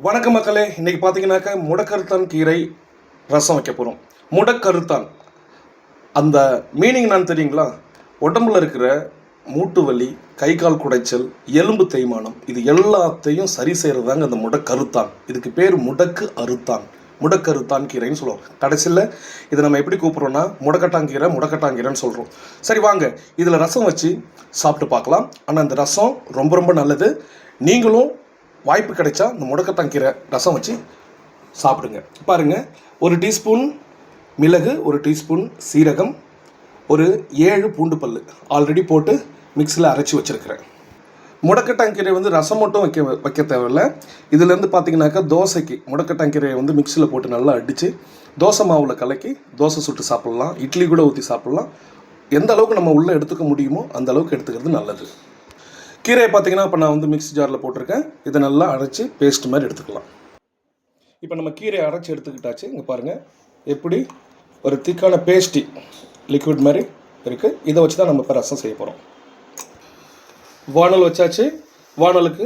வணக்கம் மக்களே. இன்றைக்கி பார்த்தீங்கன்னாக்கா முடக்கருத்தான் கீரை ரசம் வைக்க போகிறோம். முடக்கருத்தான் அந்த மீனிங் நான் தெரியுங்களா? உடம்புல இருக்கிற மூட்டு வலி, கை கால் குடைச்சல், எலும்பு தேய்மானம் இது எல்லாத்தையும் சரி செய்கிறதாங்க அந்த முடக்கருத்தான். இதுக்கு பேர் முடக்கருத்தான் கீரைன்னு சொல்லுவோம். கடைசியில் இதை நம்ம எப்படி கூப்பிட்றோன்னா முடக்கட்டாங்கீரைன்னு சொல்கிறோம். சரி வாங்க, இதில் ரசம் வச்சு சாப்பிட்டு பார்க்கலாம். ஆனால் இந்த ரசம் ரொம்ப ரொம்ப நல்லது. நீங்களும் வாய்ப்பு கிடைச்சா இந்த முடக்கட்டாங்கீரை ரசம் வச்சு சாப்பிடுங்க. பாருங்கள், 1 டீஸ்பூன் மிளகு, 1 டீஸ்பூன் சீரகம், ஒரு 7 பூண்டு பல் ஆல்ரெடி போட்டு மிக்ஸியில் அரைச்சி வச்சுருக்கிறேன். முடக்கட்டாங்கீரை ரசம் மட்டும் வைக்க தேவையில்லை. இதுலேருந்து பார்த்தீங்கன்னாக்கா தோசைக்கு முடக்கட்டாங்கீரையை மிக்ஸியில் போட்டு நல்லா அடித்து தோசை மாவில் கலக்கி தோசை சுட்டு சாப்பிட்லாம், இட்லி கூட ஊற்றி சாப்பிட்லாம். எந்த அளவுக்கு நம்ம உள்ளே எடுத்துக்க முடியுமோ அந்த அளவுக்கு எடுத்துக்கிறது நல்லது. கீரையை பார்த்தீங்கன்னா இப்போ நான் மிக்ஸி ஜாரில் போட்டிருக்கேன். இதை நல்லா அரைச்சி பேஸ்ட் மாதிரி எடுத்துக்கலாம். இப்போ நம்ம கீரையை அரைச்சி எடுத்துக்கிட்டாச்சு. இங்கே பாருங்கள், எப்படி ஒரு திக்கான பேஸ்டி லிக்விட் மாதிரி இருக்குது. இதை வச்சு தான் நம்ம இப்போ ரசம் செய்ய போகிறோம். வானல் வச்சாச்சு. வானலுக்கு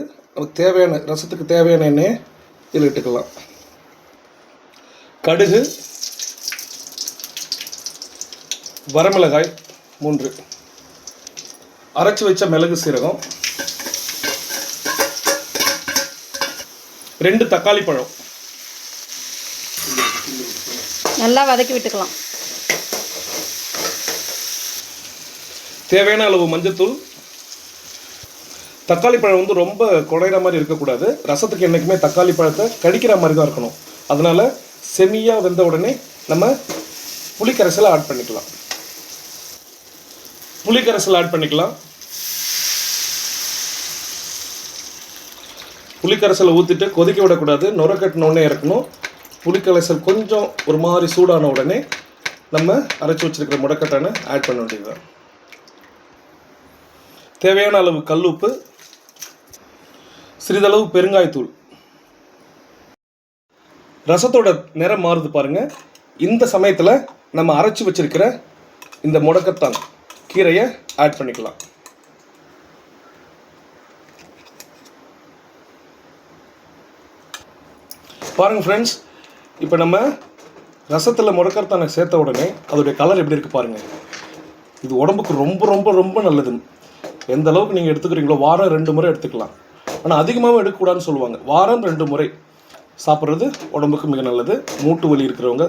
தேவையான ரசத்துக்கு தேவையான எண்ணெயை இதில் இட்டுக்கலாம். கடுகு, வரமிளகாய் 3, அரைச்சி வச்ச மிளகு சீரகம், 2 தக்காளி பழம் நல்லா வதக்கி விட்டுக்கலாம். தேவையான அளவு மஞ்சத்தூள். தக்காளி பழம் ரொம்ப குழையிற மாதிரி இருக்கக்கூடாது. ரசத்துக்கு என்றைக்குமே தக்காளி பழத்தை கடிக்கிற மாதிரி தான் இருக்கணும். அதனால் செமியாக வெந்த உடனே நம்ம புளிக்கரைசலை ஆட் பண்ணிக்கலாம். புளிக்கரைசலை ஊற்றிட்டு கொதிக்க விடக்கூடாது. நுர கட்டினோடனே இறக்கணும். புளிக்கரைசல் கொஞ்சம் ஒரு மாதிரி சூடான உடனே நம்ம அரைச்சி வச்சிருக்கிற முடக்கட்டானை ஆட் பண்ண வேண்டியதுதான். தேவையான அளவு கல்லுப்பு, சிறிதளவு பெருங்காயத்தூள். ரசத்தோட நிறம் மாறுது பாருங்க. இந்த சமயத்தில் நம்ம அரைச்சி வச்சிருக்கிற இந்த முடக்கத்தான் கீரையை ஆட் பண்ணிக்கலாம். பாருங்கள் ஃப்ரெண்ட்ஸ், இப்போ நம்ம ரசத்தில் முடக்கத்தானை சேர்த்த உடனே அதோடைய கலர் எப்படி இருக்குது பாருங்கள். இது உடம்புக்கு ரொம்ப ரொம்ப ரொம்ப நல்லது. எந்த அளவுக்கு நீங்கள் எடுத்துக்கிறீங்களோ வாரம் 2 முறை எடுத்துக்கலாம். ஆனால் அதிகமாகவும் எடுக்கக்கூடாதுன்னு சொல்லுவாங்க. வாரம் 2 முறை சாப்பிட்றது உடம்புக்கு மிக நல்லது. மூட்டு வலி இருக்கிறவங்க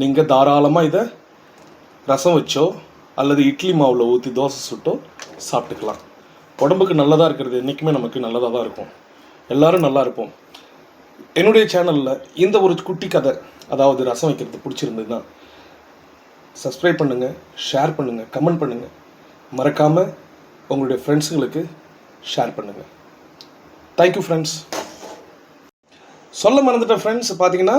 நீங்கள் தாராளமாக இதை ரசம் வச்சோ அல்லது இட்லி மாவில் ஊற்றி தோசை சுட்டோ சாப்பிட்டுக்கலாம். உடம்புக்கு நல்லதாக இருக்கிறது என்றைக்குமே நமக்கு நல்லதாக தான் இருக்கும். எல்லோரும் நல்லா இருப்போம். என்னுடைய சேனலில் இந்த ஒரு குட்டி கதை, அதாவது ரசம் வைக்கிறது பிடிச்சிருந்ததுன்னா சப்ஸ்கிரைப் பண்ணுங்கள், ஷேர் பண்ணுங்கள், கமெண்ட் பண்ணுங்கள். மறக்காமல் உங்களுடைய ஃப்ரெண்ட்ஸுங்களுக்கு ஷேர் பண்ணுங்கள். Thank you friends. சொல்ல மறந்துட்டேன் ஃப்ரெண்ட்ஸ், பார்த்தீங்கன்னா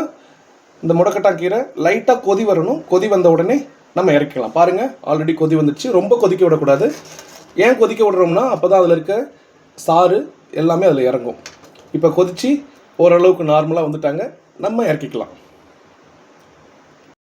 இந்த முடக்கட்டாங்கீரை லைட்டாக கொதி வரணும். கொதி வந்த உடனே நம்ம இறக்கலாம். பாருங்கள், ஆல்ரெடி கொதி வந்துடுச்சு. ரொம்ப கொதிக்க விடக்கூடாது. ஏன் கொதிக்க விடுறோம்னா அப்போ தான் அதில் இருக்க சாறு எல்லாமே அதில் இறங்கும். இப்போ கொதித்து ஓரளவுக்கு நார்மலாக வந்துட்டாங்க. நம்ம இறக்கிக்கலாம்.